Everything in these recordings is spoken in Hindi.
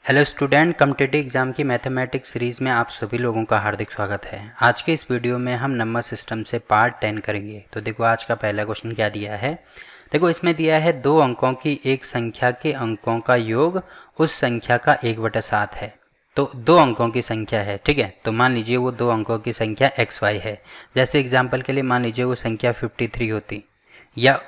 हेलो स्टूडेंट, कॉम्पिटिटिव एग्जाम की मैथमेटिक्स सीरीज़ में आप सभी लोगों का हार्दिक स्वागत है। आज के इस वीडियो में हम नंबर सिस्टम से पार्ट 10 करेंगे। तो देखो आज का पहला क्वेश्चन क्या दिया है। देखो इसमें दिया है दो अंकों की एक संख्या के अंकों का योग उस संख्या का 1/7 है। तो दो अंकों की संख्या है, ठीक है। तो मान लीजिए वो दो अंकों की संख्या XY है। जैसे एग्जाम्पल के लिए मान लीजिए वो संख्या 53 होती या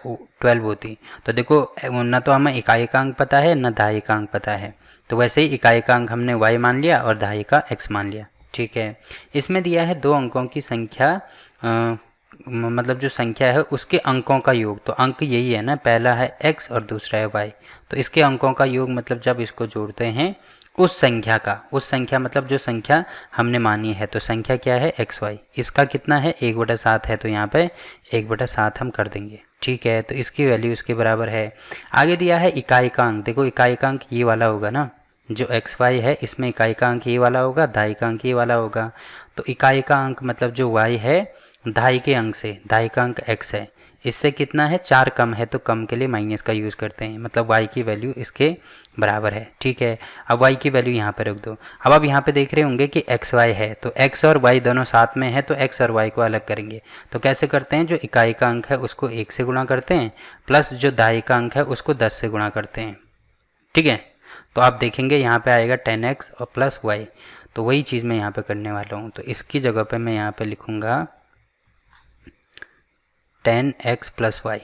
12 होती। तो देखो न तो हमें इकाई का अंक पता है न दहाई का अंक पता है। तो वैसे ही इकाई का अंक हमने y मान लिया और दहाई का x मान लिया, ठीक है। इसमें दिया है दो अंकों की संख्या, मतलब जो संख्या है उसके अंकों का योग। तो अंक यही है ना, पहला है x और दूसरा है y। तो इसके अंकों का योग मतलब जब इसको जोड़ते हैं उस संख्या का, उस संख्या मतलब जो संख्या हमने मानी है। तो संख्या क्या है XY, इसका कितना है 1/7 है। तो यहाँ पे 1/7 हम कर देंगे, ठीक है। तो इसकी वैल्यू इसके बराबर है। आगे दिया है इकाई का अंक। देखो इकाई का अंक ये वाला होगा ना, जो XY है इसमें इकाई का अंक ये वाला होगा, दहाई का अंक ये वाला होगा। तो इकाई का अंक मतलब जो y है दहाई के अंक से, दहाई का अंक x है, इससे कितना है 4 कम है। तो कम के लिए माइनस का यूज़ करते हैं, मतलब y की वैल्यू इसके बराबर है, ठीक है। अब y की वैल्यू यहाँ पे रख दो। अब आप यहाँ पे देख रहे होंगे कि XY है, तो x और y दोनों साथ में है, तो x और y को अलग करेंगे। तो कैसे करते हैं, जो इकाई का अंक है उसको 1 से गुणा करते हैं, प्लस जो दहाई का अंक है उसको 10 से गुणा करते हैं, ठीक है। तो आप देखेंगे यहाँ पे आएगा 10x और प्लस y। तो वही चीज़ मैं यहाँ पे करने वाला हूँ। तो इसकी जगह पे मैं यहाँ पे लिखूँगा 10x प्लस वाई,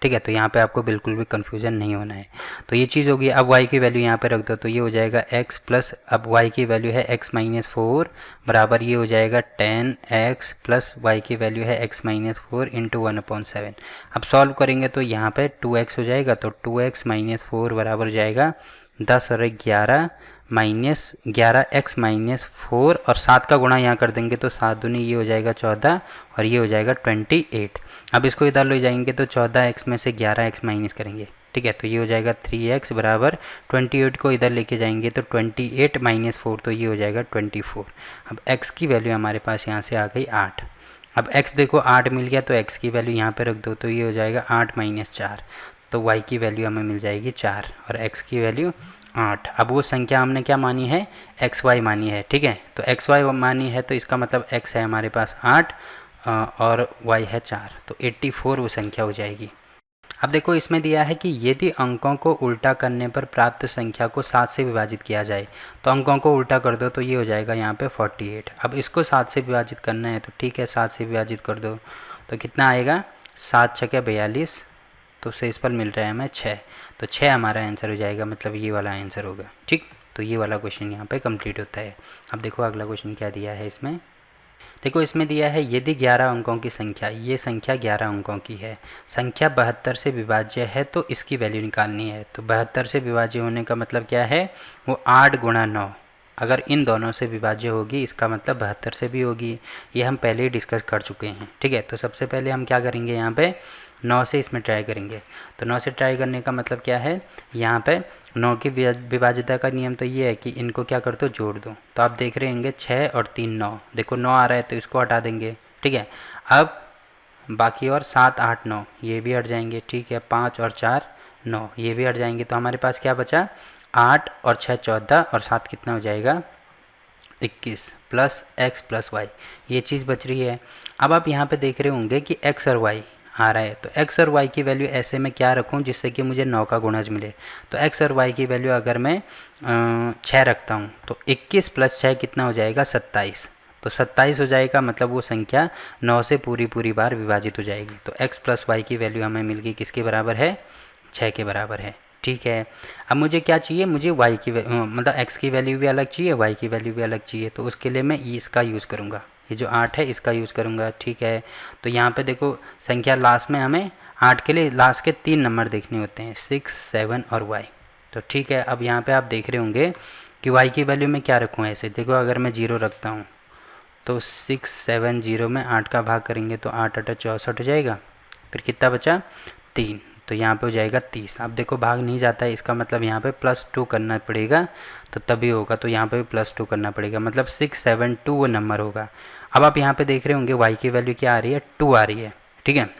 ठीक है। तो यहाँ पे आपको बिल्कुल भी कन्फ्यूज़न नहीं होना है। तो ये चीज़ होगी। अब y की वैल्यू यहाँ पे रख दो, तो ये हो जाएगा x प्लस, अब y की वैल्यू है x-4 बराबर ये हो जाएगा 10x प्लस y की वैल्यू है x-4 इंटू 1/7। अब सॉल्व करेंगे तो यहाँ पे 2x हो जाएगा, तो 2x-4 बराबर हो जाएगा 10 और 11 -11x-4 और 7 का गुणा यहाँ कर देंगे तो 7 दूनी ये हो जाएगा 14 और ये हो जाएगा 28। अब इसको इधर ले जाएंगे तो 14x में से 11x माइनस करेंगे, ठीक है। तो ये हो जाएगा 3x बराबर 28 को इधर लेके जाएंगे तो 28 -4, तो ये हो जाएगा 24। अब x की वैल्यू हमारे पास यहाँ से आ गई 8। अब x देखो 8 मिल गया, तो x की वैल्यू यहाँ पे रख दो, तो ये हो जाएगा 8 - 4। तो y की वैल्यू हमें मिल जाएगी 4 और x की वैल्यू 8। अब वो संख्या हमने क्या मानी है, XY मानी है, ठीक है। तो XY मानी है तो इसका मतलब x है हमारे पास 8 और y है 4, तो 84 वो संख्या हो जाएगी। अब देखो इसमें दिया है कि यदि अंकों को उल्टा करने पर प्राप्त संख्या को 7 से विभाजित किया जाए, तो अंकों को उल्टा कर दो तो ये हो जाएगा यहाँ पे 48। अब इसको 7 से विभाजित करना है, तो ठीक है 7 से विभाजित कर दो, तो कितना आएगा 7 × 42, तो शेषफल मिल रहा है हमें 6। तो 6 हमारा आंसर हो जाएगा, मतलब ये वाला आंसर होगा, ठीक। तो ये वाला क्वेश्चन यहाँ पे कंप्लीट होता है। अब देखो अगला क्वेश्चन क्या दिया है इसमें। देखो इसमें दिया है यदि 11 अंकों की संख्या, ये संख्या 11 अंकों की है, संख्या 72 से विभाज्य है तो इसकी वैल्यू निकालनी है। तो 72 से विभाज्य होने का मतलब क्या है, वो 8 × 9 अगर इन दोनों से विभाज्य होगी, इसका मतलब 72 से भी होगी। ये हम पहले ही डिस्कस कर चुके हैं, ठीक है। तो सबसे पहले हम क्या करेंगे, यहाँ पे 9 से इसमें ट्राई करेंगे। तो 9 से ट्राई करने का मतलब क्या है, यहाँ पे 9 की विभाज्यता का नियम तो ये है कि इनको क्या कर दो, जोड़ दो। तो आप देख रहे होंगे 6 और 3 9, देखो 9 आ रहा है तो इसको हटा देंगे, ठीक है। अब बाकी और 7 8 9 ये भी हट जाएंगे, ठीक है। 5 और 4 9 ये भी हट जाएंगे। तो हमारे पास क्या बचा, 8 और 6 14 और 7 कितना हो जाएगा 21 प्लस x प्लस वाई, ये चीज़ बच रही है। अब आप यहाँ पे देख रहे होंगे कि x और y आ रहा है, तो x और y की वैल्यू ऐसे में क्या रखूँ जिससे कि मुझे 9 का गुणज मिले। तो x और y की वैल्यू अगर मैं 6 रखता हूँ तो 21 + 6 कितना हो जाएगा 27। तो 27 हो जाएगा, मतलब वो संख्या 9 से पूरी बार विभाजित हो जाएगी। तो x प्लस वाई की वैल्यू हमें मिल गई, किसके बराबर है, 6 के बराबर है, ठीक है। अब मुझे क्या चाहिए, मुझे y की मतलब x की वैल्यू भी अलग चाहिए, y की वैल्यू भी अलग चाहिए। तो उसके लिए मैं इसका यूज़ करूँगा, ये जो 8 है इसका यूज़ करूँगा, ठीक है। तो यहाँ पे देखो संख्या लास्ट में हमें 8 के लिए लास्ट के 3 नंबर देखने होते हैं, 6 7 और y। तो ठीक है। अब यहाँ पे आप देख रहे होंगे कि y की वैल्यू में क्या रखूँ ऐसे। देखो अगर मैं 0 रखता हूँ तो 6 7 0 में 8 का भाग करेंगे तो 8 8 64 हो जाएगा, फिर कितना बचा 3, तो यहाँ पे हो जाएगा 30। अब देखो भाग नहीं जाता है, इसका मतलब यहाँ पे +2 करना पड़ेगा तो तभी होगा। तो यहाँ पे भी +2 करना पड़ेगा, मतलब 6 7 2 वो नंबर होगा। अब आप यहाँ पे देख रहे होंगे y की वैल्यू क्या आ रही है, 2 आ रही है, ठीक है।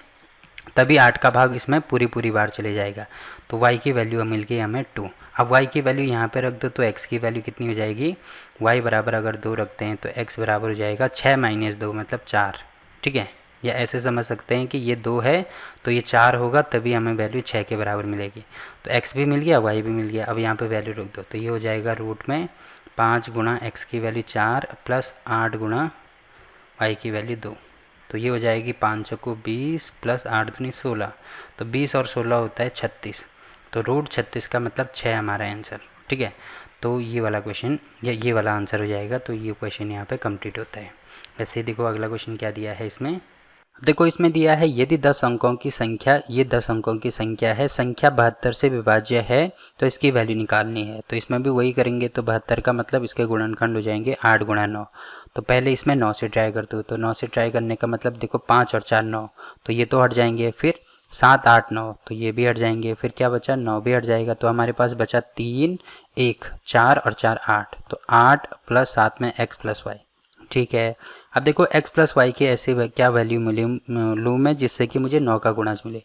तभी 8 का भाग इसमें पूरी बार चले जाएगा। तो y की वैल्यू मिल गई हमें 2। अब y की वैल्यू यहाँ पे रख दो तो x की वैल्यू कितनी हो जाएगी, y बराबर अगर 2 रखते हैं तो x बराबर हो जाएगा 6 माइनस 2 मतलब 4। ठीक है, या ऐसे समझ सकते हैं कि ये 2 है तो ये 4 होगा, तभी हमें वैल्यू 6 के बराबर मिलेगी। तो x भी मिल गया, y भी मिल गया। अब यहाँ पे वैल्यू रख दो तो ये हो जाएगा रूट में 5 गुणा x की वैल्यू 4 प्लस 8 गुणा y की वैल्यू 2। तो ये हो जाएगी 5 चौको 20 प्लस 8 दूनी 16। तो 20 और 16 होता है 36। तो रूट 36 का मतलब 6 हमारा आंसर। ठीक है, तो ये वाला क्वेश्चन या ये वाला आंसर हो जाएगा। तो ये क्वेश्चन यहाँ पे कंप्लीट होता है। वैसे देखो अगला क्वेश्चन क्या दिया है इसमें। देखो इसमें दिया है यदि 10 अंकों की संख्या, ये 10 अंकों की संख्या है, संख्या 72 से विभाज्य है तो इसकी वैल्यू निकालनी है। तो इसमें भी वही करेंगे। तो 72 का मतलब इसके गुणनखंड हो जाएंगे 8 गुणा 9। तो पहले इसमें 9 से ट्राई कर दो। तो 9 से ट्राई करने का मतलब देखो 5 और 4 9, तो ये तो हट जाएंगे। फिर 7 8 9, तो ये भी हट जाएंगे। फिर क्या बचा, 9 भी हट जाएगा। तो हमारे पास बचा 3 1 4 और 4 8। तो 8 प्लस 7 में x प्लस वाई। ठीक है, अब देखो x प्लस वाई की ऐसी क्या वैल्यू मिली लूँ मैं जिससे कि मुझे 9 का गुणज मिले।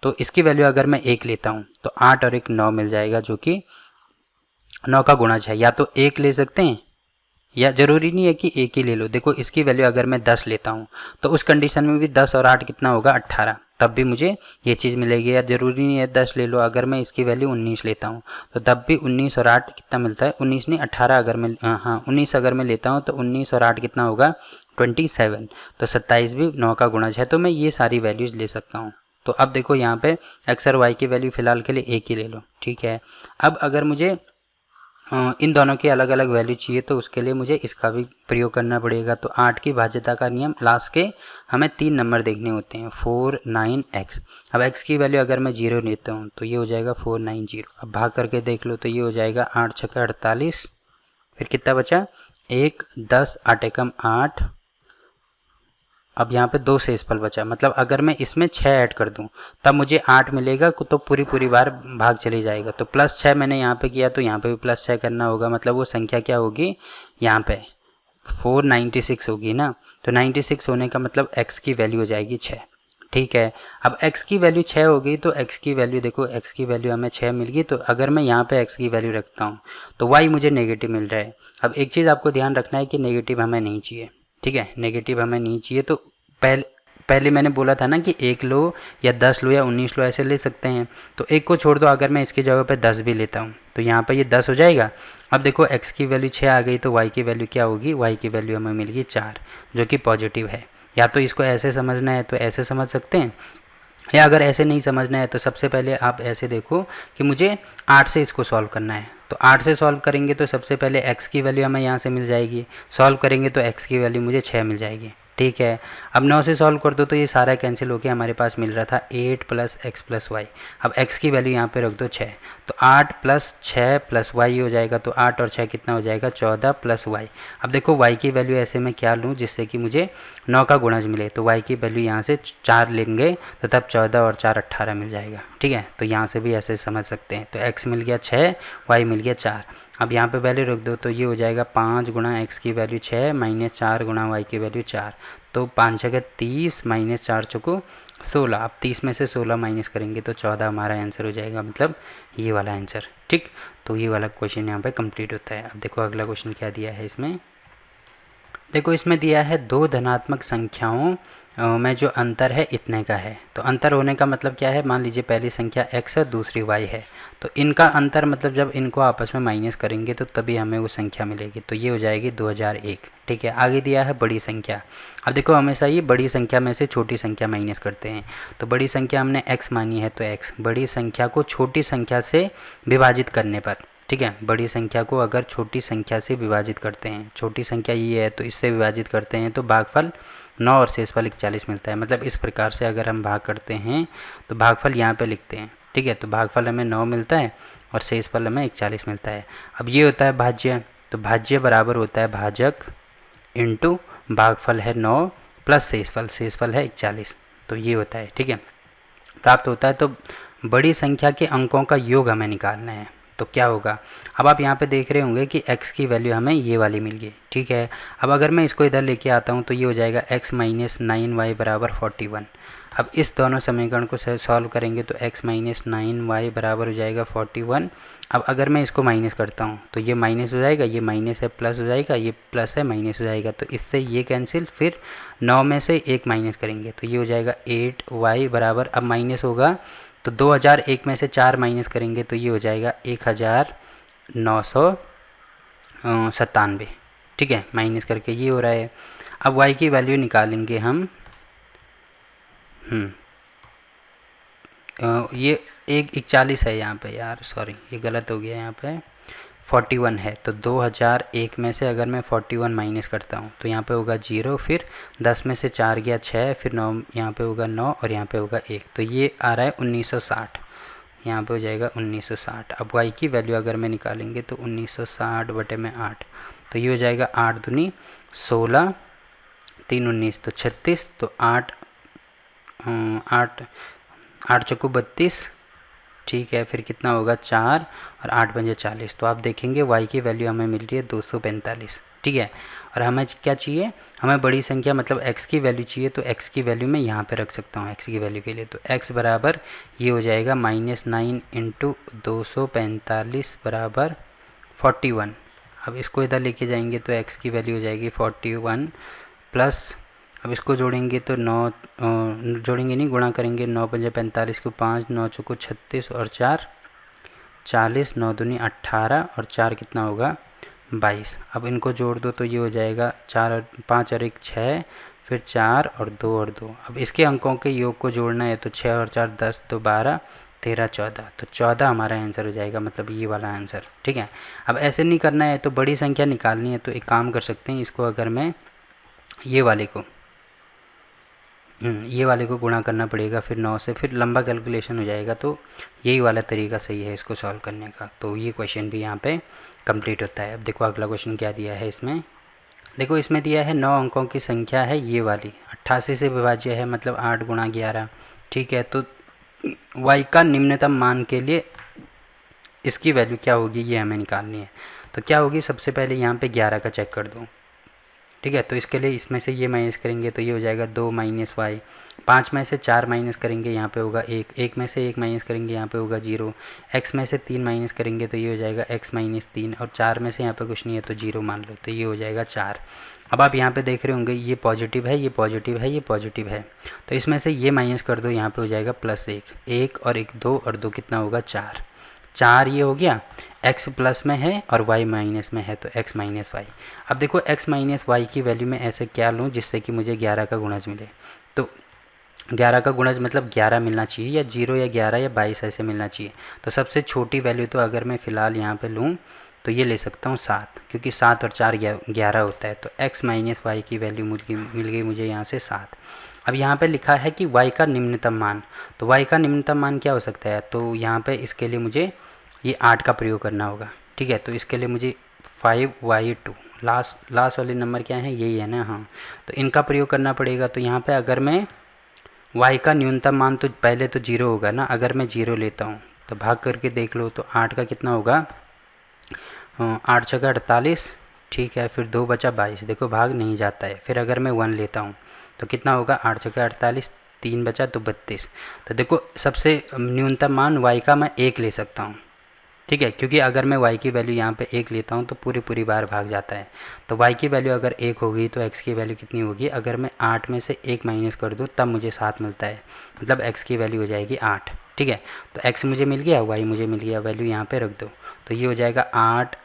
तो इसकी वैल्यू अगर मैं 1 लेता हूँ तो 8 और 1 9 मिल जाएगा, जो कि 9 का गुणज है। या तो 1 ले सकते हैं या ज़रूरी नहीं है कि एक ही ले लो। देखो इसकी वैल्यू अगर मैं 10 लेता हूँ तो उस कंडीशन में भी 10 और 8 कितना होगा 18, तब भी मुझे ये चीज़ मिलेगी। या ज़रूरी नहीं है 10 ले लो, अगर मैं इसकी वैल्यू 19 लेता हूँ तो तब भी 19 और 8 कितना मिलता है, 19 नहीं 18 अगर मैं 19 अगर मैं लेता हूँ तो 19 और 8 कितना होगा 27। तो 27 भी 9 का गुणज है। तो मैं ये सारी वैल्यूज़ ले सकता हूँ। तो अब देखो यहाँ पे एक्स और वाई की वैल्यू फ़िलहाल के लिए एक ही ले लो। ठीक है, अब अगर मुझे इन दोनों की अलग अलग वैल्यू चाहिए तो उसके लिए मुझे इसका भी प्रयोग करना पड़ेगा। तो 8 की भाज्यता का नियम, लास्ट के हमें 3 नंबर देखने होते हैं 4 9 x। अब x की वैल्यू अगर मैं 0 लेता हूँ तो ये हो जाएगा 490। अब भाग करके देख लो तो ये हो जाएगा 8 छक्का 48। फिर कितना बचा 1 10 8 एकम 8। अब यहाँ पे 2 शेषफल बचा, मतलब अगर मैं इसमें 6 ऐड कर दूँ तब मुझे 8 मिलेगा। तो पूरी बार भाग चली जाएगा। तो +6 मैंने यहाँ पे किया तो यहाँ पे भी +6 करना होगा। मतलब वो संख्या क्या होगी यहाँ पे 496 होगी ना। तो 96 होने का मतलब x की वैल्यू हो जाएगी 6। ठीक है, अब x की वैल्यू 6 हो गई तो x की वैल्यू देखो, x की वैल्यू हमें 6 मिल गई। तो अगर मैं यहाँ पे x की वैल्यू रखता हूँ तो y मुझे नेगेटिव मिल रहा है। अब एक चीज़ आपको ध्यान रखना है कि नेगेटिव हमें नहीं चाहिए। ठीक है, नेगेटिव हमें नहीं चाहिए। तो पहले मैंने बोला था ना कि 1 लो या 10 लो या 19 लो, ऐसे ले सकते हैं। तो 1 को छोड़ दो, अगर मैं इसकी जगह पे 10 भी लेता हूँ तो यहाँ पर ये 10 हो जाएगा। अब देखो x की वैल्यू 6 आ गई तो y की वैल्यू क्या होगी, y की वैल्यू हमें मिल गई 4, जो कि पॉजिटिव है। या तो इसको ऐसे समझना है तो ऐसे समझ सकते हैं, या अगर ऐसे नहीं समझना है तो सबसे पहले आप ऐसे देखो कि मुझे 8 से इसको सॉल्व करना है। तो 8 से सॉल्व करेंगे तो सबसे पहले x की वैल्यू हमें यहाँ से मिल जाएगी। सॉल्व करेंगे तो x की वैल्यू मुझे 6 मिल जाएगी। ठीक है, अब 9 से सॉल्व कर दो तो ये सारा कैंसिल होकर हमारे पास मिल रहा था 8 + x + y। अब x की वैल्यू यहाँ पे रख दो 6। तो 8 + 6 + y हो जाएगा। तो 8 और 6 कितना हो जाएगा 14 + y। अब देखो y की वैल्यू ऐसे मैं क्या लूँ जिससे कि मुझे 9 का गुणज मिले। तो y की वैल्यू यहाँ से 4 लेंगे तो तब 14 और 4 18 मिल जाएगा। ठीक है, तो यहाँ से भी ऐसे समझ सकते हैं। तो x मिल गया 6, y मिल गया 4। अब यहाँ पे वैल्यू रख दो तो ये हो जाएगा 5 गुणा x की वैल्यू 6 माइनस 4 गुणा y की वैल्यू 4। तो 5 छः 30 माइनस 4 चौको 16। अब 30 में से 16 माइनस करेंगे तो 14 हमारा आंसर हो जाएगा, मतलब ये वाला आंसर। ठीक, तो ये वाला क्वेश्चन यहाँ पे कंप्लीट होता है। अब देखो अगला क्वेश्चन क्या दिया है इसमें। देखो इसमें दिया है 2 धनात्मक संख्याओं में जो अंतर है इतने का है। तो अंतर होने का मतलब क्या है, मान लीजिए पहली संख्या x है दूसरी y है। तो इनका अंतर मतलब जब इनको आपस में माइनस करेंगे तो तभी हमें वो संख्या मिलेगी। तो ये हो जाएगी 2001। ठीक है, आगे दिया है बड़ी संख्या। अब देखो हमेशा ये बड़ी संख्या में से छोटी संख्या माइनस करते हैं। तो बड़ी संख्या हमने x मानी है तो x, बड़ी संख्या को छोटी संख्या से विभाजित करने पर, ठीक है, बड़ी संख्या को अगर छोटी संख्या से विभाजित करते हैं, छोटी संख्या ये है तो इससे विभाजित करते हैं तो भागफल 9 और शेषफल 41 मिलता है। मतलब इस प्रकार से अगर हम भाग करते हैं तो भागफल यहाँ पे लिखते हैं। ठीक है, तो भागफल हमें 9 मिलता है और शेषफल हमें 41 मिलता है। अब ये होता है भाज्य। तो भाज्य बराबर होता है भाजक इंटू भागफल है 9 प्लस शेषफल, शेषफल है 41। तो ये होता है। ठीक है, प्राप्त होता है। तो बड़ी संख्या के अंकों का योग हमें निकालना है। तो क्या होगा, अब आप यहाँ पे देख रहे होंगे कि x की वैल्यू हमें ये वाली मिल गई, ठीक है। अब अगर मैं इसको इधर लेके आता हूँ तो ये हो जाएगा x माइनस 9y बराबर 41। अब इस दोनों समीकरण को सॉल्व करेंगे तो x माइनस 9y बराबर हो जाएगा 41। अब अगर मैं इसको माइनस करता हूँ तो ये माइनस हो जाएगा, ये माइनस है प्लस हो जाएगा, ये प्लस है माइनस हो जाएगा, तो इससे ये कैंसिल, फिर 9 में से 1 माइनस करेंगे तो ये हो जाएगा 8y बराबर, अब माइनस होगा तो 2001 में से 4 माइनस करेंगे तो ये हो जाएगा 1997, ठीक है। माइनस करके ये हो रहा है। अब y की वैल्यू निकालेंगे हम, ये 41 है यहाँ पे, यार सॉरी ये गलत हो गया, यहाँ पे 41 है। तो 2001 में से अगर मैं 41 माइनस करता हूँ तो यहाँ पे होगा 0, फिर 10 में से 4 गया 6, फिर 9 यहाँ पे होगा 9 और यहाँ पे होगा 1, तो ये आ रहा है 1960, यहाँ पे हो जाएगा 1960। अब y की वैल्यू अगर मैं निकालेंगे तो 1960 बटे में 8, तो ये हो जाएगा 8 दूनी 16, 3 19 तो 36, तो 8 चौको 32, ठीक है। फिर कितना होगा 4 और 8 पंजे 40, तो आप देखेंगे y की वैल्यू हमें मिल रही है 245, ठीक है। और हमें क्या चाहिए, हमें बड़ी संख्या मतलब x की वैल्यू चाहिए, तो x की वैल्यू मैं यहाँ पे रख सकता हूँ x की वैल्यू के लिए, तो x बराबर ये हो जाएगा -9 इंटू 245 बराबर 41। अब इसको इधर लेके जाएंगे तो x की वैल्यू हो जाएगी 41 प्लस, अब इसको जोड़ेंगे तो 9 जोड़ेंगे नहीं, गुणा करेंगे, 9 पंजे 45 को 5, 9 चौको 36 और 4 40, 9 दूनी 18 और 4 कितना होगा 22। अब इनको जोड़ दो तो ये हो जाएगा 4 और 5 और 1 6, फिर 4 और 2 और 2। अब इसके अंकों के योग को जोड़ना है तो 6 और 4 10, तो 12 13 14, तो 14 हमारा आंसर हो जाएगा, मतलब ये वाला आंसर, ठीक है। अब ऐसे नहीं करना है तो बड़ी संख्या निकालनी है तो एक काम कर सकते हैं, इसको अगर मैं ये वाले को गुणा करना पड़ेगा, फिर 9 से, फिर लंबा कैलकुलेशन हो जाएगा, तो यही वाला तरीका सही है इसको सॉल्व करने का। तो ये क्वेश्चन भी यहाँ पे कंप्लीट होता है। अब देखो अगला क्वेश्चन क्या दिया है इसमें, देखो इसमें दिया है 9 अंकों की संख्या है ये वाली, 88 से विभाज्य है, मतलब 8 गुणा 11, ठीक है। तो y का निम्नतम मान के लिए इसकी वैल्यू क्या होगी ये हमें निकालनी है। तो क्या होगी, सबसे पहले यहाँ पे 11 का चेक कर दो, ठीक है। तो इसके लिए इसमें से ये माइनस करेंगे तो ये हो जाएगा 2 माइनस वाई, 5 में से 4 माइनस करेंगे यहाँ पे होगा 1, 1 में से 1 माइनस करेंगे यहाँ पे होगा 0, x में से 3 माइनस करेंगे तो ये हो जाएगा x माइनस 3, और 4 में से यहाँ पे कुछ नहीं है तो 0 मान लो, तो ये हो जाएगा 4। अब आप यहाँ पे देख रहे होंगे ये पॉजिटिव है, ये पॉजिटिव है, ये पॉजिटिव है, तो इसमें से ये माइनस कर दो, यहाँ पे हो जाएगा +1, 1 और 1 2 और 2 कितना होगा 4, 4 ये हो गया, x प्लस में है और y माइनस में है तो x माइनस वाई। अब देखो x माइनस वाई की वैल्यू में ऐसे क्या लूँ जिससे कि मुझे 11 का गुणज मिले, तो 11 का गुणज मतलब 11 मिलना चाहिए, या 0 या 11 या 22 ऐसे मिलना चाहिए। तो सबसे छोटी वैल्यू तो अगर मैं फ़िलहाल यहाँ पे लूँ तो ये ले सकता हूँ 7, क्योंकि 7 और 4 11 होता है, तो x माइनस वाई की वैल्यू मिल गई मुझे यहाँ से 7। अब यहाँ पे लिखा है कि y का निम्नतम मान, तो y का निम्नतम मान क्या हो सकता है, तो यहाँ पे इसके लिए मुझे ये 8 का प्रयोग करना होगा, ठीक है। तो इसके लिए मुझे 5y2 लास्ट वाले नंबर क्या है, यही है ना, हाँ, तो इनका प्रयोग करना पड़ेगा। तो यहाँ पे अगर मैं y का न्यूनतम मान तो पहले तो 0 होगा ना, अगर मैं 0 लेता हूँ तो भाग करके देख लो, तो 8 का कितना होगा, 8 छक्का 48, ठीक है, फिर 2 बचा 22, देखो भाग नहीं जाता है। फिर अगर मैं 1 लेता हूँ तो कितना होगा, 8 छक्का 48, 3 बचा तो 32, तो देखो सबसे न्यूनतम मान y का मैं 1 ले सकता हूँ, ठीक है, क्योंकि अगर मैं y की वैल्यू यहाँ पे 1 लेता हूँ तो पूरी बार भाग जाता है। तो y की वैल्यू अगर 1 होगी तो x की वैल्यू कितनी होगी, अगर मैं 8 में से 1 माइनस कर दूँ तब मुझे 7 मिलता है, मतलब x की वैल्यू हो जाएगी 8, ठीक है। तो x मुझे मिल गया, y मुझे मिल गया, वैल्यू यहाँ पे रख दो, तो ये हो जाएगा 8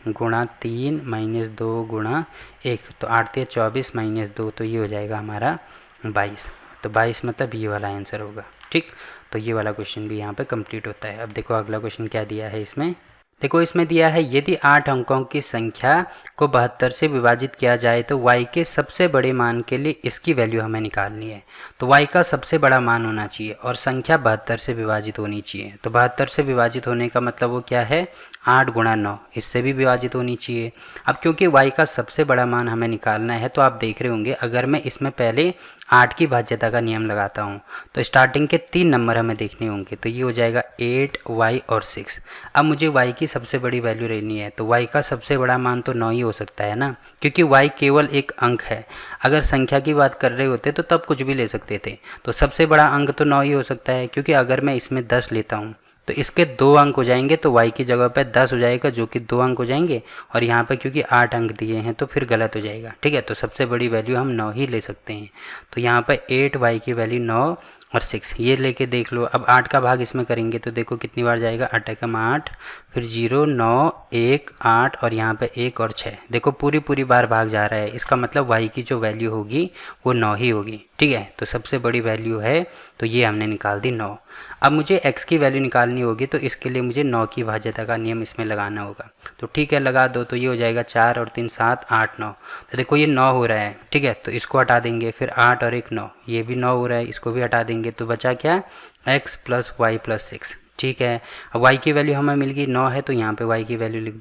गुणा 3 माइनस 2 गुणा 1, तो 8 3 24 माइनस 2, तो ये हो जाएगा हमारा 22, तो 22 मतलब ये वाला आंसर होगा, ठीक। तो ये वाला क्वेश्चन भी यहाँ पे कंप्लीट होता है। अब देखो अगला क्वेश्चन क्या दिया है इसमें, देखो इसमें दिया है यदि 8 अंकों की संख्या को 72 से विभाजित किया जाए तो y के सबसे बड़े मान के लिए इसकी वैल्यू हमें निकालनी है। तो y का सबसे बड़ा मान होना चाहिए और संख्या 72 से विभाजित होनी चाहिए। तो 72 से विभाजित होने का मतलब वो क्या है, 8 गुणा 9, इससे भी विभाजित होनी चाहिए। अब क्योंकि y का सबसे बड़ा मान हमें निकालना है तो आप देख रहे होंगे अगर मैं इसमें पहले 8 की भाज्यता का नियम लगाता हूँ तो स्टार्टिंग के 3 नंबर हमें देखने होंगे, तो ये हो जाएगा 8, y और 6। अब मुझे y की सबसे बड़ी वैल्यू लेनी है, तो y का सबसे बड़ा मान तो 9 ही हो सकता है ना, क्योंकि y केवल एक अंक है। अगर संख्या की बात कर रहे होते तो तब कुछ भी ले सकते थे, तो सबसे बड़ा अंक तो 9 ही हो सकता है, क्योंकि अगर मैं इसमें 10 लेता हूँ तो इसके 2 अंक हो जाएंगे, तो y की जगह पे 10 हो जाएगा जो कि 2 अंक हो जाएंगे, और यहाँ पे क्योंकि 8 अंक दिए हैं तो फिर गलत हो जाएगा। ठीक है, तो सबसे बड़ी वैल्यू हम 9 ही ले सकते हैं। तो यहाँ पे 8y की वैल्यू 9 और 6 ये लेके देख लो। अब 8 का भाग इसमें करेंगे तो देखो कितनी बार जाएगा, 8 एकम 8, फिर 0, 9, 1, 8 और यहाँ पे 1 और 6, देखो पूरी पूरी बार भाग जा रहा है। इसका मतलब y की जो वैल्यू होगी वो 9 ही होगी। ठीक है, तो सबसे बड़ी वैल्यू है तो ये हमने निकाल दी 9। अब मुझे x की वैल्यू निकालनी होगी तो इसके लिए मुझे 9 की भाज्यता का नियम इसमें लगाना होगा। तो ठीक है, लगा दो। तो ये हो जाएगा 4 और 3 7, 8 9। तो देखो ये 9 हो रहा है। ठीक है, तो इसको हटा देंगे, फिर 8 और 1 9, ये भी 9 हो रहा है, इसको भी हटा देंगे। तो बचा क्या, x प्लस वाई प्लस 6। ठीक है, अब y की वैल्यू हमें मिल गई 9 है, तो यहाँ पे y की वैल्यू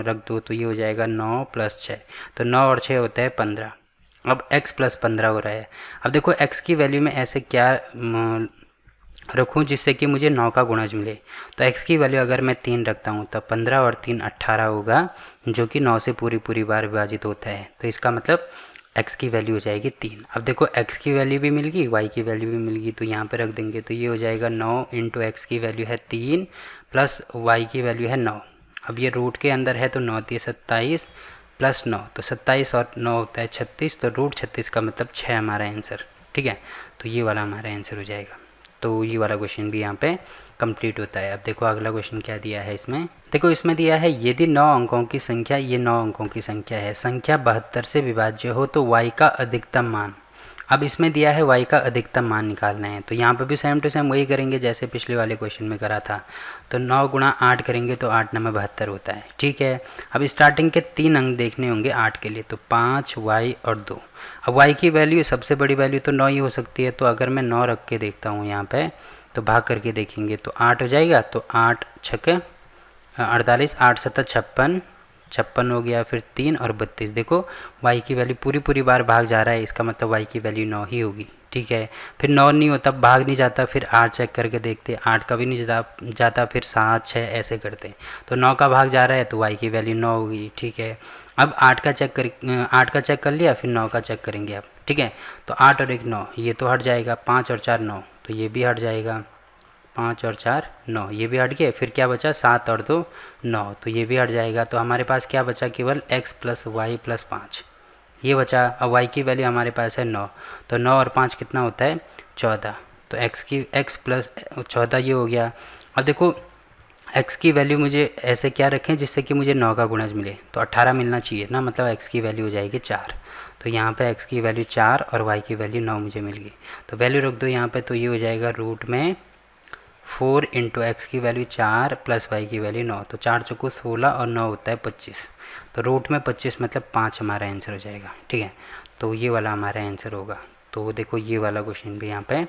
रख दो। तो ये हो जाएगा 9 प्लस 6, तो 9 और 6 होता है 15। अब x प्लस 15 हो रहा है। अब देखो x की वैल्यू में ऐसे क्या रखूँ जिससे कि मुझे 9 का गुणज मिले। तो x की वैल्यू अगर मैं 3 रखता हूँ तो 15 और 3 18 होगा, जो कि 9 से पूरी पूरी बार विभाजित होता है। तो इसका मतलब x की वैल्यू हो जाएगी 3। अब देखो x की वैल्यू भी मिल गई, y की वैल्यू भी मिल गई, तो यहाँ पे रख देंगे। तो ये हो जाएगा 9 इंटू एक्स की वैल्यू है 3 प्लस y की वैल्यू है 9। अब ये रूट के अंदर है तो 9 27 प्लस 9, तो 27 और 9 होता है 36, तो रूट 36 का मतलब 6 हमारा आंसर। ठीक है, तो ये वाला हमारा आंसर हो जाएगा। तो ये वाला क्वेश्चन भी यहाँ पे कंप्लीट होता है। अब देखो अगला क्वेश्चन क्या दिया है इसमें। देखो इसमें दिया है यदि 9 अंकों की संख्या, ये 9 अंकों की संख्या है, संख्या 72 से विभाज्य हो तो y का अधिकतम मान। अब इसमें दिया है y का अधिकतम मान निकालना है, तो यहाँ पे भी सेम टू सेम वही करेंगे जैसे पिछले वाले क्वेश्चन में करा था। तो 9 गुणा 8 करेंगे तो 8 9 72 होता है। ठीक है, अब स्टार्टिंग के 3 अंक देखने होंगे 8 के लिए, तो 5 y और 2। अब y की वैल्यू सबसे बड़ी वैल्यू तो 9 ही हो सकती है, तो अगर मैं 9 रख के देखता हूँ यहाँ पे तो भाग करके देखेंगे तो 8 हो जाएगा। तो 8 छक्के 48, 8 7 56, 56 हो गया, फिर 3 और 32। देखो y की वैल्यू पूरी पूरी बार भाग जा रहा है, इसका मतलब y की वैल्यू 9 ही होगी। ठीक है, फिर 9 नहीं होता, भाग नहीं जाता, फिर 8 चेक करके देखते, 8 का भी नहीं जाता, फिर 7 6 ऐसे करते। तो 9 का भाग जा रहा है तो y की वैल्यू 9 होगी। ठीक है, अब 8 का चेक कर लिया, फिर 9 का चेक करेंगे अब। ठीक है, तो 8 और 1 9, ये तो हट जाएगा। 5 और 4 9, तो ये भी हट जाएगा। 5 और 4 9, ये भी हट गए। फिर क्या बचा, 7 और 2 9, तो ये भी हट जाएगा। तो हमारे पास क्या बचा, केवल x प्लस वाई प्लस 5 ये बचा। अब y की वैल्यू हमारे पास है 9, तो 9 और 5 कितना होता है 14, तो x प्लस 14 ये हो गया। अब देखो x की वैल्यू मुझे ऐसे क्या रखें जिससे कि मुझे 9 का गुणज मिले, तो 18 मिलना चाहिए ना, मतलब x की वैल्यू हो जाएगी 4। तो यहाँ पे x की वैल्यू 4 और y की वैल्यू 9 मुझे मिल गई। तो वैल्यू रख दो यहाँ पे, तो ये हो जाएगा रूट में 4 इंटू एक्स की वैल्यू 4 प्लस वाई की वैल्यू 9, तो 4 चौको 16 और 9 होता है 25, तो रूट में 25 मतलब 5 हमारा आंसर हो जाएगा। ठीक है, तो ये वाला हमारा आंसर होगा। तो देखो ये वाला क्वेश्चन भी यहाँ पे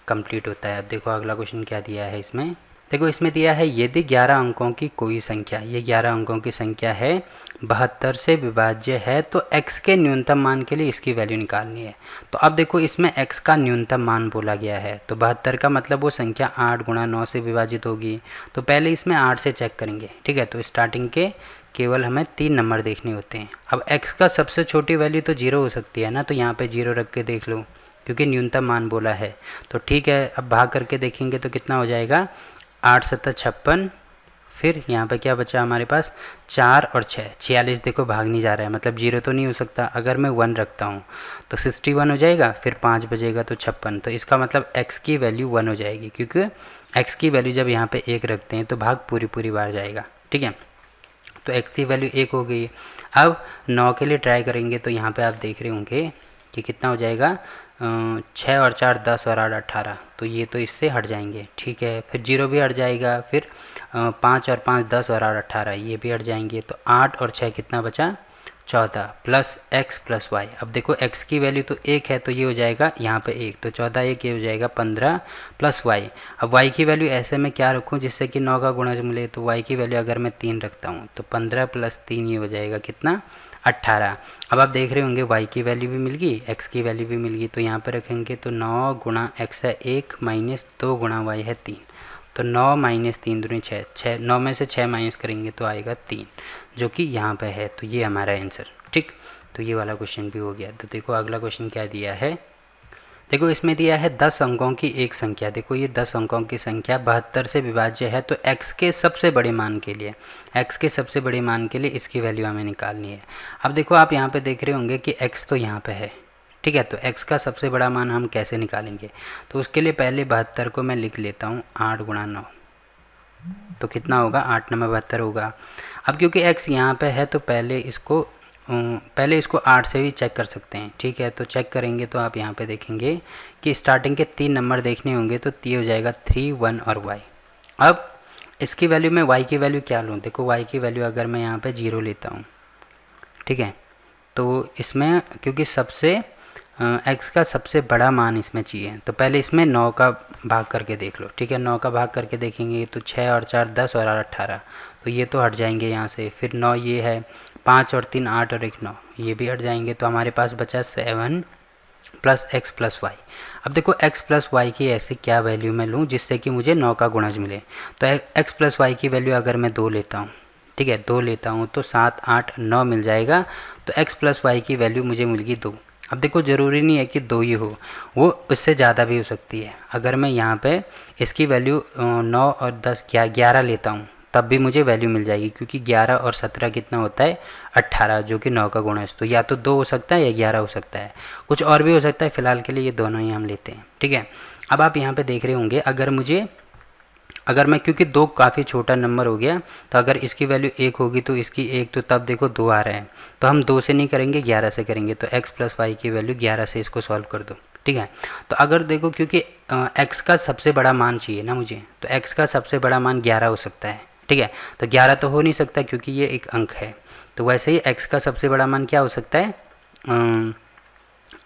कंप्लीट होता है। अब देखो अगला क्वेश्चन क्या दिया है इसमें। देखो इसमें दिया है यदि 11 अंकों की कोई संख्या, ये 11 अंकों की संख्या है, 72 से विभाज्य है तो x के न्यूनतम मान के लिए इसकी वैल्यू निकालनी है। तो अब देखो इसमें x का न्यूनतम मान बोला गया है, तो 72 का मतलब वो संख्या 8 गुणा 9 से विभाजित होगी। तो पहले इसमें 8 से चेक करेंगे। ठीक है, तो स्टार्टिंग के केवल हमें 3 नंबर देखने होते हैं। अब x का सबसे छोटी वैल्यू तो 0 हो सकती है ना, तो यहाँ पे 0 रख के देख लो क्योंकि न्यूनतम मान बोला है। तो ठीक है, अब भाग करके देखेंगे तो कितना हो जाएगा, 8 7 56, फिर यहाँ पे क्या बचा हमारे पास 4 और 6 46। देखो भाग नहीं जा रहा है, मतलब 0 तो नहीं हो सकता। अगर मैं 1 रखता हूँ तो 61 हो जाएगा, फिर 5 बजेगा तो 56, तो इसका मतलब x की वैल्यू 1 हो जाएगी, क्योंकि x की वैल्यू जब यहाँ पे 1 रखते हैं तो भाग पूरी पूरी बार जाएगा। ठीक है, तो x की वैल्यू 1 हो गई। अब 9 के लिए ट्राई करेंगे तो यहाँ पे आप देख रहे होंगे कि कितना हो जाएगा, 6 और 4 10 और 8 18, तो ये तो इससे हट जाएंगे। ठीक है, फिर 0 भी हट जाएगा, फिर 5 और 5 10 और 8 18, ये भी हट जाएंगे। तो 8 और 6 कितना बचा, 14 प्लस एक्स प्लस वाई। अब देखो x की वैल्यू तो 1 है तो ये हो जाएगा यहाँ पे 1, तो 14 1 ये हो जाएगा 15 प्लस वाई। अब y की वैल्यू ऐसे में क्या रखूँ जिससे कि 9 का गुणज मिले, तो y की वैल्यू अगर मैं 3 रखता हूँ तो 15 प्लस 3 ये हो जाएगा कितना 18। अब आप देख रहे होंगे y की वैल्यू भी मिल गई, x की वैल्यू भी मिल गई, तो यहाँ पर रखेंगे तो 9 गुणा x है 1 माइनस 2 गुणा y है 3, तो 9 माइनस 3 दूनी 6, 9 में से 6 माइनस करेंगे तो आएगा 3, जो कि यहाँ पे है। तो ये हमारा आंसर। ठीक, तो ये वाला क्वेश्चन भी हो गया। तो देखो अगला क्वेश्चन क्या दिया है, देखो इसमें दिया है 10 अंकों की एक संख्या। देखो ये 10 अंकों की संख्या 72 से विभाज्य है, तो x के सबसे बड़े मान के लिए, x के सबसे बड़े मान के लिए इसकी वैल्यू हमें निकालनी है। अब देखो आप यहाँ पे देख रहे होंगे कि x तो यहाँ पे है, ठीक है, तो x का सबसे बड़ा मान हम कैसे निकालेंगे, तो उसके लिए पहले 72 को मैं लिख लेता हूँ 8 गुणा 9, तो कितना होगा 8 9 72 होगा। अब क्योंकि x यहाँ पे है तो पहले इसको 8 से भी चेक कर सकते हैं, ठीक है, तो चेक करेंगे तो आप यहाँ पे देखेंगे कि स्टार्टिंग के 3 नंबर देखने होंगे, तो ये हो जाएगा 3 1 और y। अब इसकी वैल्यू में y की वैल्यू क्या लूँ, देखो y की वैल्यू अगर मैं यहाँ पे 0 लेता हूँ, ठीक है, तो इसमें क्योंकि x का सबसे बड़ा मान इसमें चाहिए, तो पहले इसमें 9 का भाग करके देख लो, ठीक है, 9 का भाग करके देखेंगे तो 6 और 4 10 और 8 18, तो ये तो हट जाएंगे यहाँ से, फिर 9 ये है, 5 और 3 8 और 1 9, ये भी हट जाएंगे, तो हमारे पास बचा 7 प्लस एक्स प्लस वाई। अब देखो x प्लस वाई की ऐसी क्या वैल्यू मैं लूँ जिससे कि मुझे 9 का गुणज मिले, तो x प्लस वाई की वैल्यू अगर मैं 2 लेता हूँ, ठीक है, 2 लेता हूँ तो 7 8 9 मिल जाएगा, तो x प्लस वाई की वैल्यू मुझे मिल गई 2। अब देखो ज़रूरी नहीं है कि 2 ही हो, वो उससे ज़्यादा भी हो सकती है। अगर मैं यहाँ पे इसकी वैल्यू 9 और 10 11 लेता हूँ तब भी मुझे वैल्यू मिल जाएगी, क्योंकि 11 और 17 कितना होता है 18, जो कि 9 का गुणा है, तो या तो 2 हो सकता है या 11 हो सकता है, कुछ और भी हो सकता है, फिलहाल के लिए ये दोनों ही हम लेते हैं, ठीक है। अब आप यहाँ पे देख रहे होंगे अगर मैं क्योंकि 2 काफ़ी छोटा नंबर हो गया, तो अगर इसकी वैल्यू 1 होगी तो इसकी 1, तो तब देखो 2 आ रहे हैं, तो हम 2 से नहीं करेंगे 11 से करेंगे, तो x प्लस वाई की वैल्यू 11 से इसको सॉल्व कर दो, ठीक है। तो अगर देखो क्योंकि x का सबसे बड़ा मान चाहिए ना मुझे, तो x का सबसे बड़ा मान 11 हो सकता है, ठीक है, तो 11 तो हो नहीं सकता क्योंकि ये एक अंक है, तो वैसे ही x का सबसे बड़ा मान क्या हो सकता है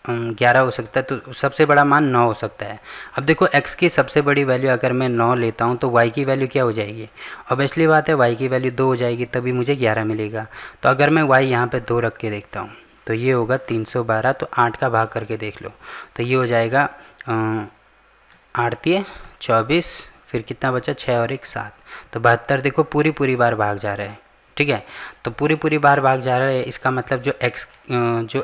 11 हो सकता है, तो सबसे बड़ा मान 9 हो सकता है। अब देखो x की सबसे बड़ी वैल्यू अगर मैं 9 लेता हूँ तो y की वैल्यू क्या हो जाएगी, ऑब्वियसली बात है y की वैल्यू 2 हो जाएगी, तभी मुझे 11 मिलेगा। तो अगर मैं y यहाँ पे 2 रख के देखता हूँ तो ये होगा 312, तो 8 का भाग करके देख लो, तो ये हो जाएगा 8 24, फिर कितना बचा 6 और 1 7, तो 72 देखो पूरी बार भाग जा रहा है, ठीक है, तो पूरी बार भाग जा रहा है, इसका मतलब जो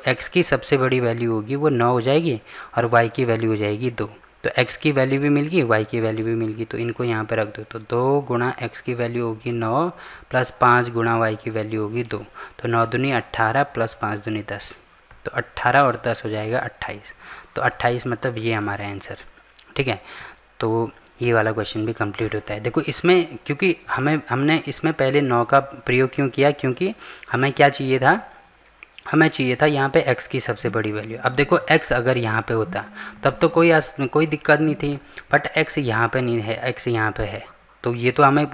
x की सबसे बड़ी वैल्यू होगी वो 9 हो जाएगी और y की वैल्यू हो जाएगी 2, तो x की वैल्यू भी मिल गई y की वैल्यू भी मिल गई, तो इनको यहाँ पे रख दो, तो 2 गुणा x की वैल्यू होगी 9 प्लस 5 गुणा y की वैल्यू होगी 2, तो 9 दूनी 18 प्लस 5 दूनी 10, तो 18 और 10 हो जाएगा 28, तो 28 मतलब ये हमारा आंसर, ठीक है। तो ये वाला क्वेश्चन भी कंप्लीट होता है। देखो इसमें क्योंकि हमने इसमें पहले 9 का प्रयोग क्यों किया, क्योंकि हमें क्या चाहिए था, हमें चाहिए था यहाँ पे x की सबसे बड़ी वैल्यू। अब देखो x अगर यहाँ पे होता तब तो कोई दिक्कत नहीं थी, बट x यहाँ पे नहीं है, x यहाँ पे है, तो ये तो हमें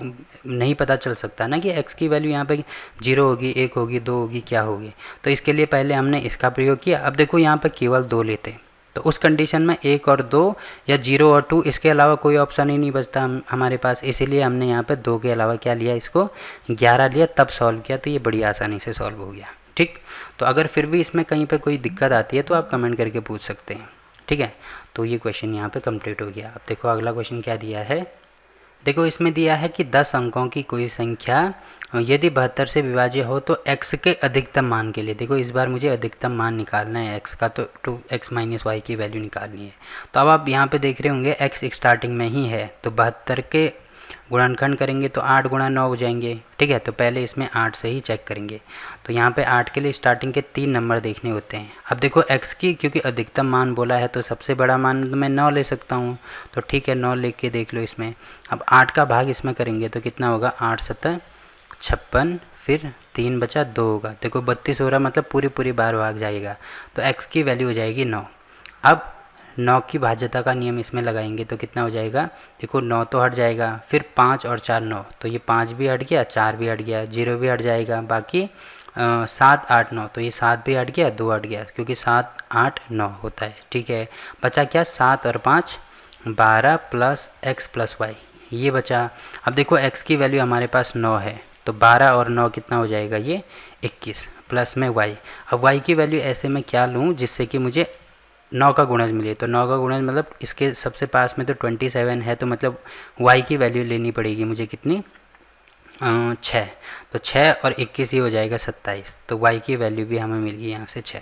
नहीं पता चल सकता ना कि x की वैल्यू यहाँ पे 0 होगी 1 होगी 2 होगी क्या होगी, तो इसके लिए पहले हमने इसका प्रयोग किया। अब देखो यहाँ पे केवल 2 लेते, तो उस कंडीशन में 1 और 2 या 0 और 2 इसके अलावा कोई ऑप्शन ही नहीं बचता हमारे पास, इसीलिए हमने यहाँ पे 2 के अलावा क्या लिया, इसको 11 लिया, तब सॉल्व किया, तो ये बड़ी आसानी से सॉल्व हो गया, ठीक। तो अगर फिर भी इसमें कहीं पे कोई दिक्कत आती है तो आप कमेंट करके पूछ सकते हैं, ठीक है। तो ये क्वेश्चन यहाँ पे कंप्लीट हो गया। अब देखो अगला क्वेश्चन क्या दिया है, देखो इसमें दिया है कि 10 अंकों की कोई संख्या यदि 72 से विभाज्य हो तो x के अधिकतम मान के लिए, देखो इस बार मुझे अधिकतम मान निकालना है x का, तो 2x माइनस वाई की वैल्यू निकालनी है। तो अब आप यहाँ पे देख रहे होंगे x स्टार्टिंग में ही है, तो 72 के गुणनखंड करेंगे तो 8 गुणा 9 हो जाएंगे, ठीक है, तो पहले इसमें 8 से ही चेक करेंगे, तो यहाँ पे 8 के लिए स्टार्टिंग के 3 नंबर देखने होते हैं। अब देखो x की क्योंकि अधिकतम मान बोला है तो सबसे बड़ा मान मैं 9 ले सकता हूँ, तो ठीक है 9 ले के देख लो इसमें। अब 8 का भाग इसमें करेंगे तो कितना होगा 8 7 56, फिर 3 बचा 2 होगा, देखो 32 हो रहा, मतलब पूरी बार भाग जाएगा, तो x की वैल्यू हो जाएगी 9। अब 9 की भाज्यता का नियम इसमें लगाएंगे तो कितना हो जाएगा, देखो 9 तो हट जाएगा, फिर 5 और 4 9, तो ये 5 भी हट गया, 4 भी हट गया, 0 भी हट जाएगा, बाकी 7 8 9, तो ये 7 भी हट गया, 2 हट गया, क्योंकि 7 8 9 होता है। ठीक है, बचा क्या, 7 और 5 12 प्लस x प्लस वाई, ये बचा। अब देखो x की वैल्यू हमारे पास 9 है, तो 12 और 9 कितना हो जाएगा, ये 21 प्लस में y। अब y की वैल्यू ऐसे में क्या लूँ जिससे कि मुझे 9 का गुणज मिले, तो 9 का गुणज मतलब इसके सबसे पास में तो 27 है, तो मतलब y की वैल्यू लेनी पड़ेगी मुझे कितनी, 6, तो 6 और 21 ये हो जाएगा 27, तो y की वैल्यू भी हमें मिल गई यहाँ से 6।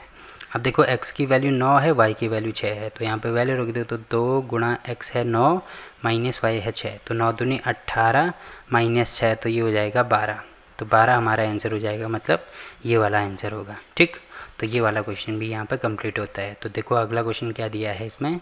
अब देखो x की वैल्यू 9 है, y की वैल्यू 6 है, तो यहाँ पे वैल्यू रख दो, तो 2 गुणा x है 9 माइनस y है 6, तो 9 दूनी 18 माइनस 6, तो ये हो जाएगा 12, तो 12 हमारा आंसर हो जाएगा, मतलब ये वाला आंसर होगा। ठीक, तो ये वाला क्वेश्चन भी यहाँ पे कंप्लीट होता है। तो देखो अगला क्वेश्चन क्या दिया है इसमें,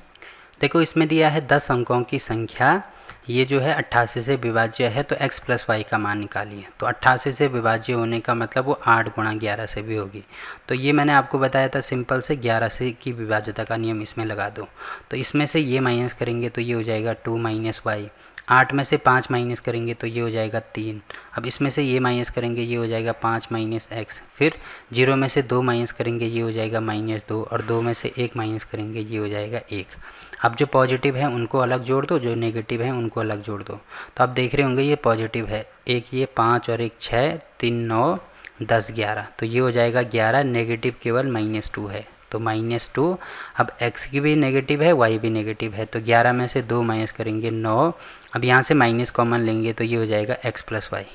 देखो इसमें दिया है 10 अंकों की संख्या, ये जो है 88 से विभाज्य है, तो x प्लस वाई का मान निकालिए। तो 88 से विभाज्य होने का मतलब वो 8 गुणा 11 से भी होगी, तो ये मैंने आपको बताया था सिंपल से 11 से की विभाज्यता का नियम इसमें लगा दो, तो इसमें से ये माइनस करेंगे तो ये हो जाएगा 2 माइनस वाई, 8 में से 5 माइनस करेंगे तो ये हो जाएगा 3, अब इसमें से ये माइनस करेंगे ये हो जाएगा 5 माइनस एक्स, फिर 0 में से 2 माइनस करेंगे ये हो जाएगा -2, और 2 में से 1 माइनस करेंगे ये हो जाएगा 1। अब जो पॉजिटिव है उनको अलग जोड़ दो, जो नेगेटिव है उनको अलग जोड़ दो, तो आप देख रहे होंगे ये पॉजिटिव है, एक ये 5 और एक 6, 3 9 10 11, तो ये हो जाएगा 11, नेगेटिव केवल -2 है, तो -2। अब x की भी नेगेटिव है, y भी नेगेटिव है, तो 11 में से 2 माइनस करेंगे 9, अब यहाँ से माइनस कॉमन लेंगे तो ये हो जाएगा x प्लस वाई।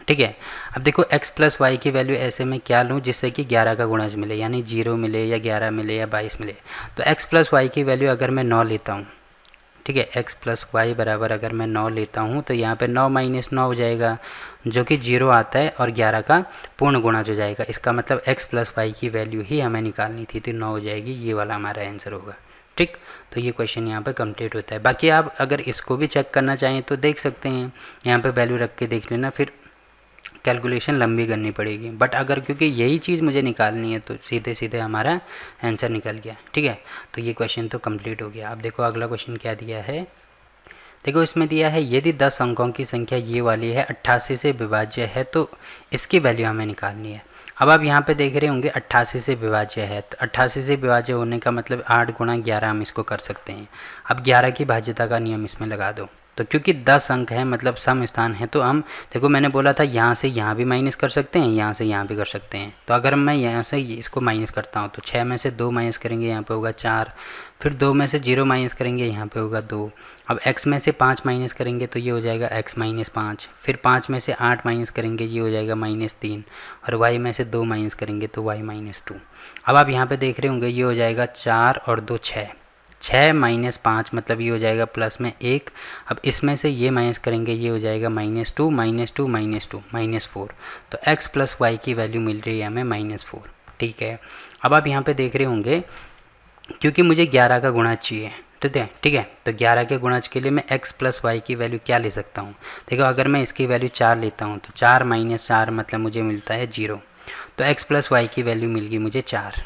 ठीक है, अब देखो x प्लस वाई की वैल्यू ऐसे में क्या लूँ जिससे कि 11 का गुणज मिले, यानी 0 मिले या 11 मिले या 22 मिले, तो x प्लस वाई की वैल्यू अगर मैं 9 लेता हूँ, ठीक है, x प्लस वाई बराबर अगर मैं 9 लेता हूँ तो यहाँ पे 9 माइनस 9 हो जाएगा जो कि 0 आता है, और 11 का पूर्ण गुणज हो जाएगा, इसका मतलब x प्लस वाई की वैल्यू ही हमें निकालनी थी, तो 9 हो जाएगी, ये वाला हमारा आंसर होगा। ठीक, तो ये क्वेश्चन यहाँ पे कंप्लीट होता है। बाकी आप अगर इसको भी चेक करना चाहें तो देख सकते हैं, यहाँ पे वैल्यू रख के देख लेना, फिर कैलकुलेशन लंबी करनी पड़ेगी, बट अगर क्योंकि यही चीज़ मुझे निकालनी है तो सीधे सीधे हमारा आंसर निकल गया। ठीक है, तो ये क्वेश्चन तो कंप्लीट हो गया। अब देखो अगला क्वेश्चन क्या दिया है, देखो इसमें दिया है यदि 10 अंकों की संख्या ये वाली है 88 से विभाज्य है तो इसकी वैल्यू हमें निकालनी है। अब आप यहाँ पे देख रहे होंगे 88 से विभाज्य है, तो 88 से विभाज्य होने का मतलब 8 गुणा 11 हम इसको कर सकते हैं। अब 11 की भाज्यता का नियम इसमें लगा दो, तो क्योंकि 10 अंक है मतलब सम स्थान है, तो हम देखो मैंने बोला था यहाँ से यहाँ भी माइनस कर सकते हैं, यहाँ से यहाँ भी कर सकते हैं, तो अगर मैं यहाँ से इसको माइनस करता हूँ तो 6 में से 2 माइनस करेंगे यहाँ पे होगा 4, फिर 2 में से 0 माइनस करेंगे यहाँ पे होगा 2, अब x में से 5 माइनस करेंगे तो ये हो जाएगा x माइनस 5, फिर 5 में से 8 माइनस करेंगे ये हो जाएगा -3, और y में से 2 माइनस करेंगे तो y -2। अब आप यहाँ पे देख रहे होंगे ये हो जाएगा 4 और 2 6, 6 माइनस 5 मतलब ये हो जाएगा प्लस में 1, अब इसमें से ये माइनस करेंगे ये हो जाएगा -2 -2 -2 -4, तो x प्लस वाई की वैल्यू मिल रही है हमें -4। ठीक है, अब आप यहाँ पे देख रहे होंगे क्योंकि मुझे 11 का गुणज चाहिए, ठीक है, तो 11 के गुणज के लिए मैं x प्लस वाई की वैल्यू क्या ले सकता हूँ, देखो अगर मैं इसकी वैल्यू 4 लेता हूँ तो 4 माइनस 4 मतलब मुझे मिलता है 0, तो x प्लस वाई की वैल्यू मिल गई मुझे 4।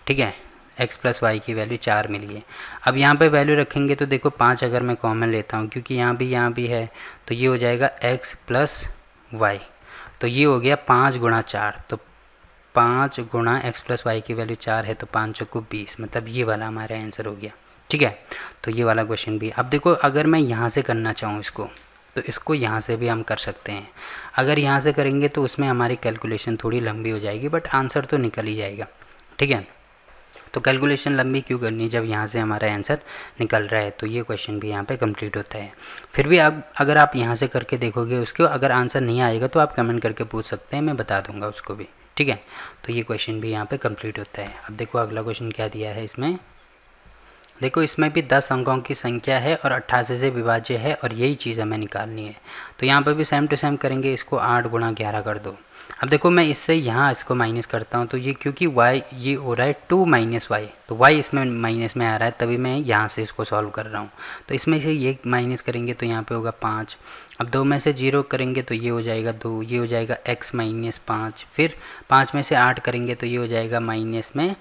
ठीक है, x प्लस वाई की वैल्यू 4 मिली है। अब यहाँ पे वैल्यू रखेंगे तो देखो 5 अगर मैं कॉमन लेता हूँ क्योंकि यहाँ भी है, तो ये हो जाएगा x प्लस वाई, तो ये हो गया 5 गुणा 4, तो 5 गुणा x प्लस वाई की वैल्यू 4 है, तो 5 चौको 20, मतलब ये वाला हमारा आंसर हो गया। ठीक है, तो ये वाला क्वेश्चन भी। अब देखो अगर मैं यहाँ से करना चाहूँ इसको, तो इसको यहाँ से भी हम कर सकते हैं, अगर यहाँ से करेंगे तो उसमें हमारी कैलकुलेशन थोड़ी लंबी हो जाएगी, बट आंसर तो निकल ही जाएगा। ठीक है, तो कैलकुलेशन लंबी क्यों करनी जब यहाँ से हमारा आंसर निकल रहा है, तो ये क्वेश्चन भी यहाँ पे कंप्लीट होता है। फिर भी अगर आप यहाँ से करके देखोगे उसको, अगर आंसर नहीं आएगा तो आप कमेंट करके पूछ सकते हैं, मैं बता दूंगा उसको भी। ठीक है, तो ये क्वेश्चन भी यहाँ पे कंप्लीट होता है। अब देखो अगला क्वेश्चन क्या दिया है इसमें, देखो इसमें भी 10 अंकों की संख्या है और 88 से विभाज्य है और यही चीज़ हमें निकालनी है, तो यहाँ पर भी सेम टू सेम करेंगे, इसको 8 गुणा 11 कर दो। अब देखो मैं इससे यहाँ इसको माइनस करता हूँ, तो ये क्योंकि y ये हो रहा है 2 माइनस वाई, तो y इसमें माइनस में आ रहा है, तभी मैं यहाँ से इसको सॉल्व कर रहा हूँ। तो इसमें से ये माइनस करेंगे तो यहाँ पे होगा 5, अब 2 में से 0 करेंगे तो ये हो जाएगा 2, ये हो जाएगा x माइनस 5, फिर 5 में से 8 करेंगे तो ये हो जाएगा माइनस में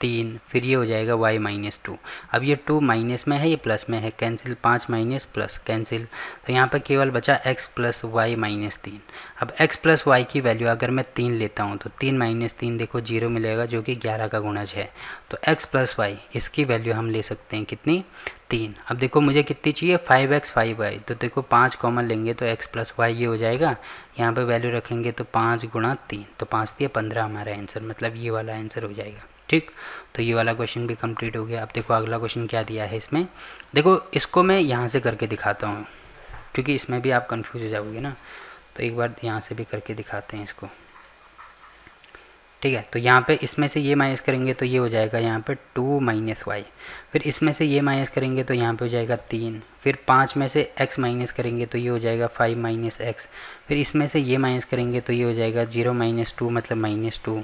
3, फिर ये हो जाएगा y -2। अब ये 2 माइनस में है, ये प्लस में है, कैंसिल, 5 माइनस प्लस कैंसिल, तो यहाँ पर केवल बचा x प्लस वाई -3। अब x प्लस वाई की वैल्यू अगर मैं 3 लेता हूँ तो 3 माइनस 3 देखो 0 मिलेगा, जो कि 11 का गुणज है। तो x प्लस वाई इसकी वैल्यू हम ले सकते हैं कितनी, 3। अब देखो मुझे कितनी चाहिए, 5x 5y, तो देखो 5 कॉमन लेंगे तो x प्लस वाई ये हो जाएगा, यहाँ पे वैल्यू रखेंगे तो 5 गुणा 3, तो 5 दिए 15 हमारा आंसर, मतलब ये वाला आंसर हो जाएगा। ठीक, तो ये वाला क्वेश्चन भी कंप्लीट हो गया। अब देखो अगला क्वेश्चन क्या दिया है इसमें, देखो इसको मैं यहाँ से करके दिखाता हूँ, क्योंकि इसमें भी आप कंफ्यूज हो जाओगे ना, तो एक बार यहाँ से भी करके दिखाते हैं इसको। ठीक है, तो यहाँ पे इसमें से ये माइनस करेंगे तो ये हो जाएगा यहाँ पे 2 माइनस वाई, फिर इसमें से ये माइनस करेंगे तो यहाँ पे हो जाएगा 3, फिर 5 में से x माइनस करेंगे तो ये हो जाएगा 5 माइनस एक्स, फिर इसमें से ये माइनस करेंगे तो ये हो जाएगा 0 माइनस 2 मतलब -2,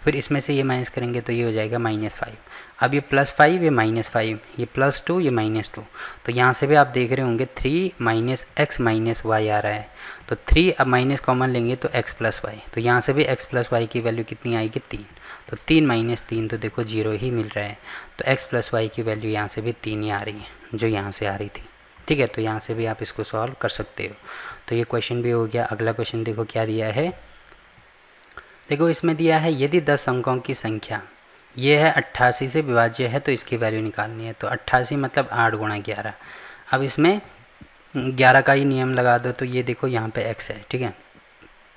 फिर इसमें से ये माइनस करेंगे तो ये हो जाएगा -5। अब ये +5 ये -5, ये +2 ये -2, तो यहाँ से भी आप देख रहे होंगे 3 माइनस एक्स माइनस वाई आ रहा है, तो 3 अब माइनस कॉमन लेंगे तो x प्लस वाई, तो यहाँ से भी x प्लस वाई की वैल्यू कितनी आएगी, 3, तो 3 माइनस 3 तो देखो 0 ही मिल रहा है, तो x प्लस वाई की वैल्यू यहाँ से भी 3 ही आ रही है जो यहाँ से आ रही थी। ठीक है, तो यहाँ से भी आप इसको सॉल्व कर सकते हो। तो ये क्वेश्चन भी हो गया। अगला क्वेश्चन देखो क्या दिया है, देखो इसमें दिया है यदि 10 अंकों की संख्या ये है 88 से विभाज्य है तो इसकी वैल्यू निकालनी है। तो 88 मतलब 8 गुणा 11। अब इसमें 11 का ही नियम लगा दो, तो ये देखो यहाँ पे x है, ठीक है,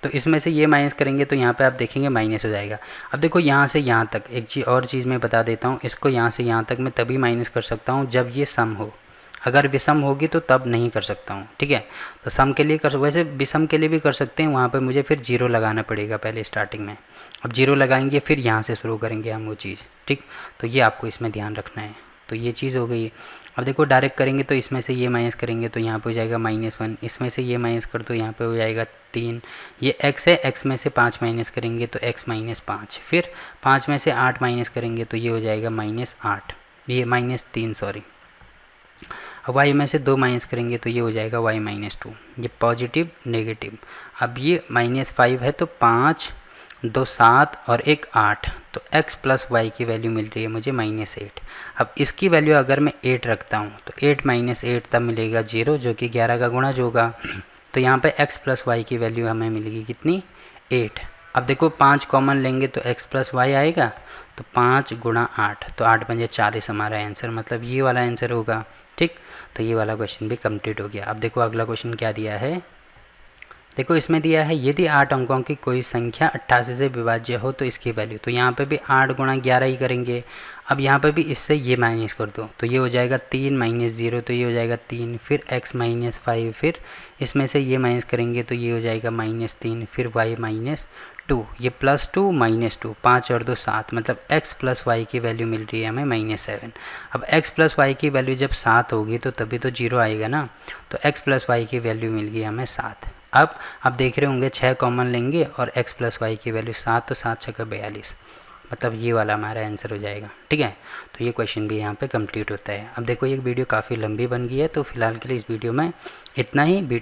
तो इसमें से ये माइनस करेंगे तो यहाँ पे आप देखेंगे माइनस हो जाएगा। अब देखो यहाँ से यहाँ तक एक चीज़ मैं बता देता हूँ, इसको यहाँ से यहाँ तक मैं तभी माइनस कर सकता हूँ जब ये सम हो, अगर विषम होगी तो तब नहीं कर सकता हूँ। ठीक है, तो सम के लिए कर, वैसे विषम के लिए भी कर सकते हैं, वहाँ पे मुझे फिर 0 लगाना पड़ेगा पहले स्टार्टिंग में। अब 0 लगाएंगे फिर यहाँ से शुरू करेंगे हम वो चीज़। ठीक, तो ये आपको इसमें ध्यान रखना है। तो ये चीज़ हो गई। अब देखो डायरेक्ट करेंगे तो इसमें से ये माइनस करेंगे तो यहाँ पे हो जाएगा -1, इसमें से ये माइनस कर तो यहाँ पे हो जाएगा 3, ये x है, x में से 5 माइनस करेंगे तो x -5, फिर 5 में से 8 माइनस करेंगे तो ये हो जाएगा -8, ये -3 सॉरी। अब y में से 2 माइनस करेंगे तो ये हो जाएगा y -2, ये पॉजिटिव नेगेटिव। अब ये -5 है तो 5 2 7 और 1 8, तो x प्लस वाई की वैल्यू मिल रही है मुझे -8। अब इसकी वैल्यू अगर मैं 8 रखता हूँ तो 8 - 8 तब मिलेगा 0, जो कि 11 का गुणज होगा। तो यहाँ पे x प्लस वाई की वैल्यू हमें मिलेगी कितनी, 8। अब देखो 5 कॉमन लेंगे तो x प्लस वाई आएगा, तो 5 गुणा 8, तो 8 पंजे 40 हमारा आंसर, मतलब ये वाला आंसर होगा। ठीक, तो ये वाला क्वेश्चन भी कंप्लीट हो गया। अब देखो अगला क्वेश्चन क्या दिया है, देखो इसमें दिया है यदि 8 अंकों की कोई संख्या 88 से विभाज्य हो तो इसकी वैल्यू। तो यहाँ पे भी 8 गुणा 11 ही करेंगे। अब यहाँ पे भी इससे ये माइनस कर दो तो ये हो जाएगा 3 - 0, तो ये हो जाएगा 3, फिर x -5, फिर इसमें से ये माइनस करेंगे तो ये हो जाएगा -3, फिर y -2, ये +2 -2, 5 और 2 7, मतलब x प्लस वाई की वैल्यू मिल रही है हमें -7। अब x प्लस वाई की वैल्यू जब 7 होगी तो तभी तो 0 आएगा ना, तो x प्लस वाई की वैल्यू मिल गई हमें 7। अब आप देख रहे होंगे 6 कॉमन लेंगे और x प्लस वाई की वैल्यू 7, तो 7 6 42, मतलब ये वाला हमारा आंसर हो जाएगा। ठीक है, तो ये क्वेश्चन भी यहाँ पे कंप्लीट होता है। अब देखो ये वीडियो काफ़ी लंबी बन गई है, तो फिलहाल के लिए इस वीडियो में इतना ही।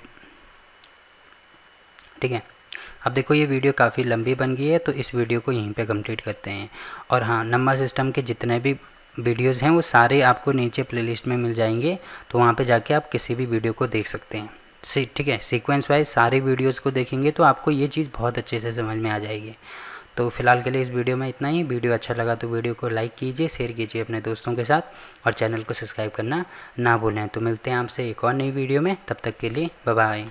ठीक है, अब देखो ये वीडियो काफ़ी लंबी बन गई है, तो इस वीडियो को यहीं पे कंप्लीट करते हैं। और हाँ, नंबर सिस्टम के जितने भी वीडियोज़ हैं वो सारे आपको नीचे प्लेलिस्ट में मिल जाएंगे, तो वहाँ पे जाके आप किसी भी वीडियो को देख सकते हैं। ठीक है, सीक्वेंस वाइज सारे वीडियोज़ को देखेंगे तो आपको ये चीज़ बहुत अच्छे से समझ में आ जाएगी। तो फिलहाल के लिए इस वीडियो में इतना ही। वीडियो अच्छा लगा तो वीडियो को लाइक कीजिए, शेयर कीजिए अपने दोस्तों के साथ, और चैनल को सब्सक्राइब करना ना भूलें। तो मिलते हैं आपसे एक और नई वीडियो में, तब तक के लिए बाय बाय।